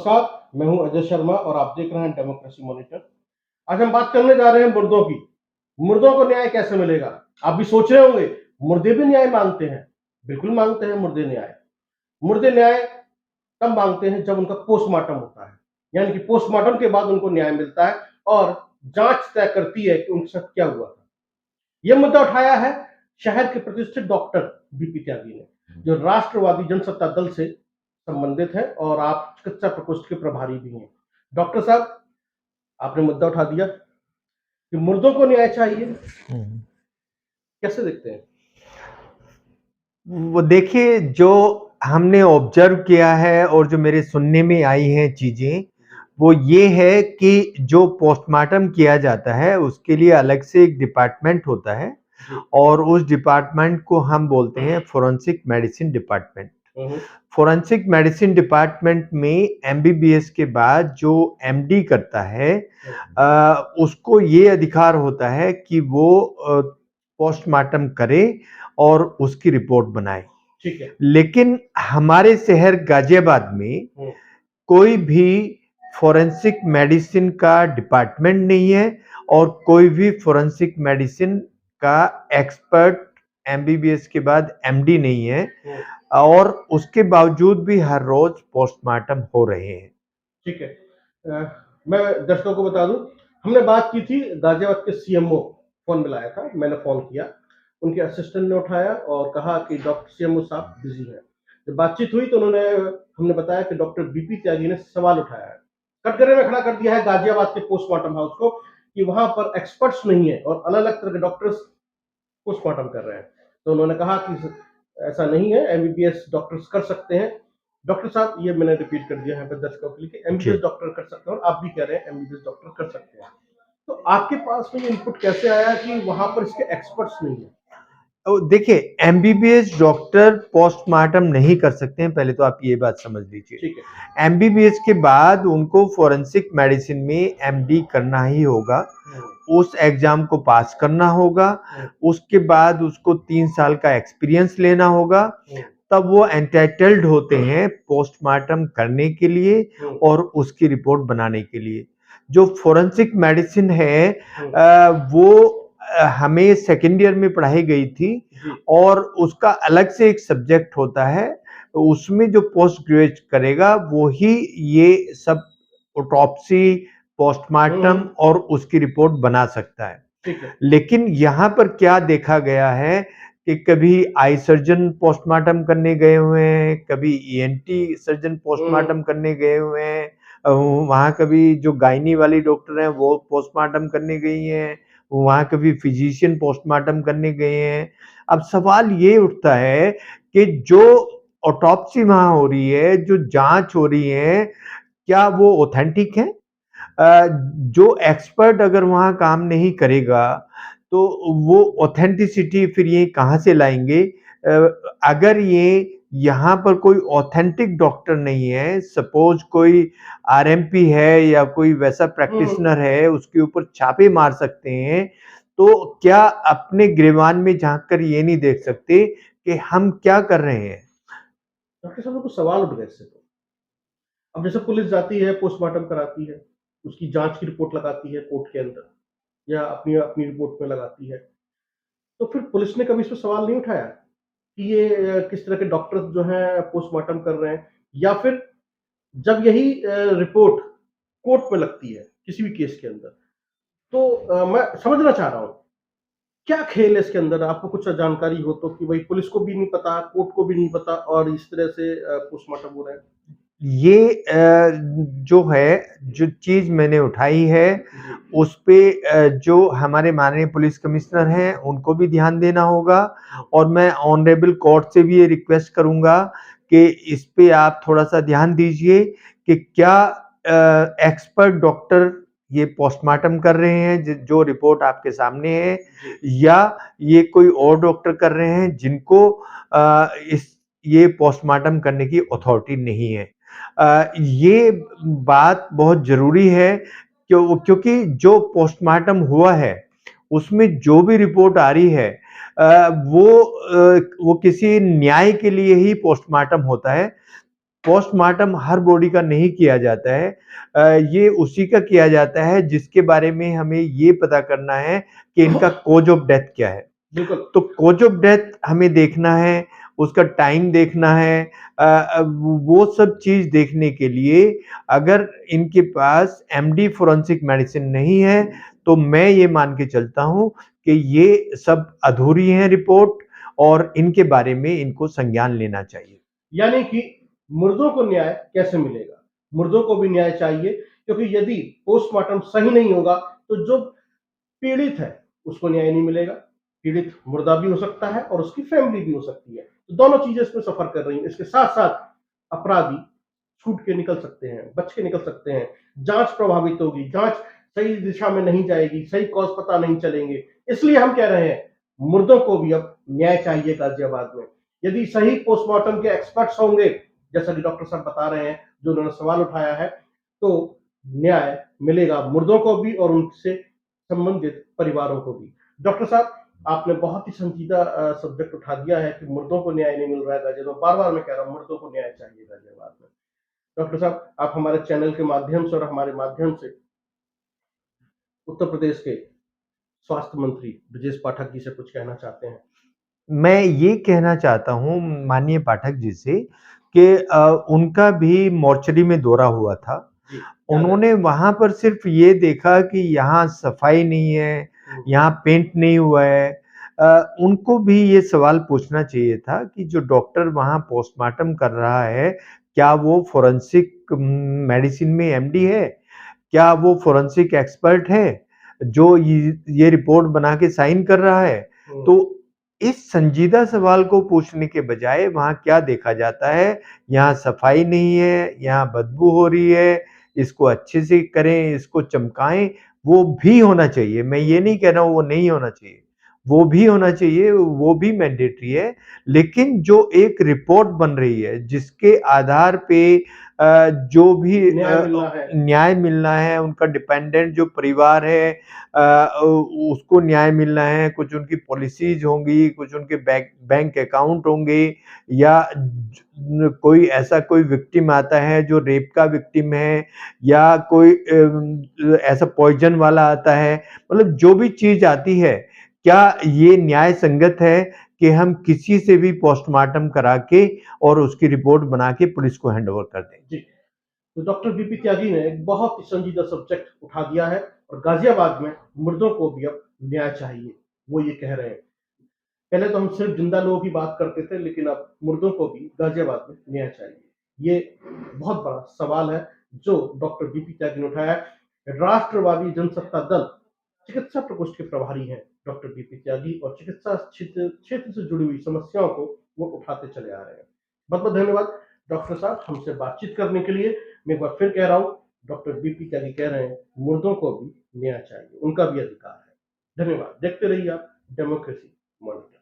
नमस्कार, मैं हूं अजय शर्मा और आप देख रहे हैं डेमोक्रेसी मॉनिटर। आज हम बात करने जा रहे हैं मुर्दों की। मुर्दों को न्याय कैसे मिलेगा? आप भी सोच रहे होंगे, मुर्दे भी न्याय मांगते हैं। बिल्कुल मांगते हैं मुर्दे न्याय। मुर्दे न्याय तब मांगते हैं जब उनका पोस्टमार्टम होता है, यानी कि पोस्टमार्टम के बाद उनको न्याय मिलता है और जांच तय करती है कि उनके साथ क्या हुआ था। यह मुद्दा उठाया है शहर के प्रतिष्ठित डॉक्टर बीपी त्यागी ने, जो राष्ट्रवादी जनसत्ता दल से संबंधित है और आप चिकित्सा प्रकोष्ठ के प्रभारी भी हैं। डॉक्टर साहब, आपने मुद्दा उठा दिया कि मुर्दों को न्याय चाहिए, कैसे देखते हैं? वो देखिए, जो हमने ऑब्जर्व किया है और जो मेरे सुनने में आई हैं चीजें, वो ये है कि जो पोस्टमार्टम किया जाता है उसके लिए अलग से एक डिपार्टमेंट होता है और उस डिपार्टमेंट को हम बोलते हैं forensic medicine department. Forensic medicine department में एमबीबीएस के बाद जो एमडी करता है, उसको ये अधिकार होता है कि वो पोस्टमार्टम करे और उसकी रिपोर्ट बनाए। ठीक है। लेकिन हमारे शहर गाजियाबाद में कोई भी फोरेंसिक मेडिसिन का डिपार्टमेंट नहीं है और कोई भी फोरेंसिक मेडिसिन का एक्सपर्ट एमबीबीएस के बाद एमडी नहीं है और उसके बावजूद भी हर रोज पोस्टमार्टम हो रहे हैं। ठीक है। मैं दर्शकों को बता दूं, हमने बात की थी, गाजियाबाद के सीएमओ फोन मिलाया था, मैंने फोन किया, उनके असिस्टेंट ने उठाया और कहा कि डॉक्टर सीएमओ साहब बिजी हैं। जब बातचीत हुई तो हमने बताया कि डॉक्टर बीपी त्यागी ने सवाल उठाया है, कटघरे में खड़ा कर दिया है गाजियाबाद के पोस्टमार्टम हाउस को कि वहां पर एक्सपर्ट्स नहीं है और अलग अलग तरह के डॉक्टर्स पोस्टमार्टम कर रहे हैं। तो उन्होंने कहा कि ऐसा नहीं है, एमबीबीएस डॉक्टर्स कर सकते हैं। डॉक्टर साहब, ये मैंने रिपीट कर दिया है पर दर्शकों के लिए कि एमबीबीएस डॉक्टर कर सकते हैं और आप भी कह रहे हैं एमबीबीएस डॉक्टर कर सकते हैं। तो आपके पास में ये इनपुट कैसे आया कि वहां पर इसके एक्सपर्ट्स नहीं है? देखिए, एमबीबीएस डॉक्टर पोस्टमार्टम नहीं कर सकते हैं, पहले तो आप ये बात समझ लीजिए। ठीक है। एमबीबीएस के बाद उनको फोरेंसिक मेडिसिन में एमडी करना ही होगा, उस एग्जाम को पास करना होगा, उसके बाद उसको 3 साल का एक्सपीरियंस लेना होगा, तब वो एंटाइटल्ड होते हैं पोस्टमार्टम करने के लिए और उसकी रिपोर्ट बनाने के लिए। जो फोरेंसिक मेडिसिन है, वो हमें सेकेंड ईयर में पढ़ाई गई थी और उसका अलग से एक सब्जेक्ट होता है, उसमें जो पोस्ट ग्रेजुएट करेगा वो ही ये सब ऑटोप्सी, पोस्टमार्टम और उसकी रिपोर्ट बना सकता है। लेकिन यहाँ पर क्या देखा गया है कि कभी आई सर्जन पोस्टमार्टम करने गए हुए हैं, कभी ईएनटी सर्जन पोस्टमार्टम करने गए हुए हैं, वहाँ कभी जो गायनी वाली डॉक्टर हैं वो पोस्टमार्टम करने गई हैं, वहाँ कभी फिजिशियन पोस्टमार्टम करने गए हैं। अब सवाल ये उठता है कि जो ऑटोप्सी वहाँ हो रही है, जो जांच हो रही है, क्या वो ऑथेंटिक है? जो एक्सपर्ट अगर वहाँ काम नहीं करेगा तो वो ऑथेंटिसिटी फिर ये कहाँ से लाएंगे? अगर ये यहाँ पर कोई ऑथेंटिक डॉक्टर नहीं है, सपोज कोई आरएमपी है या कोई वैसा प्रैक्टिशनर है, उसके ऊपर छापे मार सकते हैं, तो क्या अपने गिरेबान में झांक कर ये नहीं देख सकते कि हम क्या कर रहे हैं? डॉक्टर साहब, कुछ सवाल उठ गए इससे तो। अब जैसे पुलिस जाती है, पोस्टमार्टम कराती है, उसकी जांच की रिपोर्ट लगाती है कोर्ट के अंदर या अपनी अपनी रिपोर्ट में लगाती है, तो फिर पुलिस ने कभी इस पर सवाल नहीं उठाया कि ये किस तरह के डॉक्टर्स जो हैं पोस्टमार्टम कर रहे हैं, या फिर जब यही रिपोर्ट कोर्ट में लगती है किसी भी केस के अंदर, तो मैं समझना चाह रहा हूँ क्या खेल है इसके अंदर? आपको कुछ जानकारी हो तो, कि भाई पुलिस को भी नहीं पता, कोर्ट को भी नहीं पता और इस तरह से पोस्टमार्टम हो रहा है। ये जो है, जो चीज मैंने उठाई है उस पे जो हमारे माननीय पुलिस कमिश्नर हैं उनको भी ध्यान देना होगा और मैं ऑनरेबल कोर्ट से भी ये रिक्वेस्ट करूंगा कि इस पे आप थोड़ा सा ध्यान दीजिए कि क्या एक्सपर्ट डॉक्टर ये पोस्टमार्टम कर रहे हैं जो रिपोर्ट आपके सामने है, या ये कोई और डॉक्टर कर रहे हैं जिनको ये पोस्टमार्टम करने की अथॉरिटी नहीं है। ये बात बहुत जरूरी है क्योंकि जो पोस्टमार्टम हुआ है उसमें जो भी रिपोर्ट आ रही है, वो किसी न्याय के लिए ही पोस्टमार्टम होता है। पोस्टमार्टम हर बॉडी का नहीं किया जाता है, ये उसी का किया जाता है जिसके बारे में हमें ये पता करना है कि इनका कॉज ऑफ डेथ क्या है। बिल्कुल। तो कॉज ऑफ डेथ हमें देखना है, उसका टाइम देखना है, वो सब चीज देखने के लिए अगर इनके पास एमडी फोरेंसिक मेडिसिन नहीं है तो मैं ये मान के चलता हूं कि ये सब अधूरी है रिपोर्ट और इनके बारे में इनको संज्ञान लेना चाहिए। यानी कि मुर्दों को न्याय कैसे मिलेगा? मुर्दों को भी न्याय चाहिए, क्योंकि यदि पोस्टमार्टम सही नहीं होगा तो जो पीड़ित है उसको न्याय नहीं मिलेगा। पीड़ित मुर्दा भी हो सकता है और उसकी फैमिली भी हो सकती है, तो दोनों चीजें इसमें सफर कर रही हैं। इसके साथ साथ अपराधी छूट के निकल सकते हैं, बच के निकल सकते हैं, जांच प्रभावित होगी, जांच सही दिशा में नहीं जाएगी, सही कॉज पता नहीं चलेंगे। इसलिए हम कह रहे हैं मुर्दों को भी अब न्याय चाहिए गाजियाबाद में। यदि सही पोस्टमार्टम के एक्सपर्ट्स होंगे, जैसा कि डॉक्टर साहब बता रहे हैं, जो उन्होंने सवाल उठाया है, तो न्याय मिलेगा मुर्दों को भी और उनसे संबंधित परिवारों को भी। डॉक्टर साहब, आपने बहुत ही संजीदा सब्जेक्ट उठा दिया है कि मुर्दों को न्याय नहीं मिल रहा है गाजियाबाद में। बार-बार मैं कह रहा हूँ मुर्दों को न्याय चाहिए गाजियाबाद में। डॉक्टर साहब, आप हमारे चैनल के माध्यम से और हमारे माध्यम से उत्तर प्रदेश के स्वास्थ्य मंत्री ब्रजेश पाठक जी से कुछ कहना चाहते हैं? मैं ये कहना चाहता हूँ माननीय पाठक जी से कि उनका भी मोर्चरी में दौरा हुआ था। जी, याद है। उन्होंने वहाँ पर सिर्फ ये देखा कि यहाँ सफाई नहीं है, यहाँ पेंट नहीं हुआ है। उनको भी ये सवाल पूछना चाहिए था कि जो डॉक्टर वहाँ पोस्टमार्टम कर रहा है, क्या वो फोरेंसिक मेडिसिन में एमडी है? क्या वो फोरेंसिक एक्सपर्ट है, जो ये रिपोर्ट बना के साइन कर रहा है? तो इस संजीदा सवाल को पूछने के बजाय वहाँ क्या देखा जाता है, यहाँ सफाई नहीं है, यहाँ बदबू हो रही है, इसको अच्छे से करें, इसको चमकाएँ, वो भी होना चाहिए। मैं ये नहीं कह रहा हूँ वो नहीं होना चाहिए, वो भी होना चाहिए, वो भी मैंडेटरी है। लेकिन जो एक रिपोर्ट बन रही है, जिसके आधार पे जो भी न्याय मिलना है, उनका डिपेंडेंट जो परिवार है उसको न्याय मिलना है, कुछ उनकी पॉलिसीज होंगी, कुछ उनके बैंक अकाउंट होंगे या कोई ऐसा कोई विक्टिम आता है जो रेप का विक्टिम है या कोई ऐसा पॉइजन वाला आता है, मतलब जो भी चीज आती है, क्या ये न्याय संगत है कि हम किसी से भी पोस्टमार्टम करा के और उसकी रिपोर्ट बना के पुलिस को हैंड ओवर कर दें? जी, तो डॉक्टर बीपी त्यागी ने एक बहुत ही संजीदा सब्जेक्ट उठा दिया है और गाजियाबाद में मुर्दों को भी अब न्याय चाहिए, वो ये कह रहे हैं। पहले तो हम सिर्फ जिंदा लोगों की बात करते थे, लेकिन अब मुर्दों को भी गाजियाबाद में न्याय चाहिए। ये बहुत बड़ा सवाल है जो डॉक्टर बीपी त्यागी ने उठाया है। राष्ट्रवादी जनसत्ता दल चिकित्सा प्रकोष्ठ के प्रभारी हैं डॉक्टर बीपी त्यागी और चिकित्सा क्षेत्र से जुड़ी हुई समस्याओं को वो उठाते चले आ रहे हैं। बहुत बहुत धन्यवाद डॉक्टर साहब हमसे बातचीत करने के लिए। मैं एक बार फिर कह रहा हूँ, डॉक्टर बीपी त्यागी कह रहे हैं मुर्दों को भी न्याय चाहिए, उनका भी अधिकार है। धन्यवाद। देखते रहिए आप डेमोक्रेसी मॉनिटर।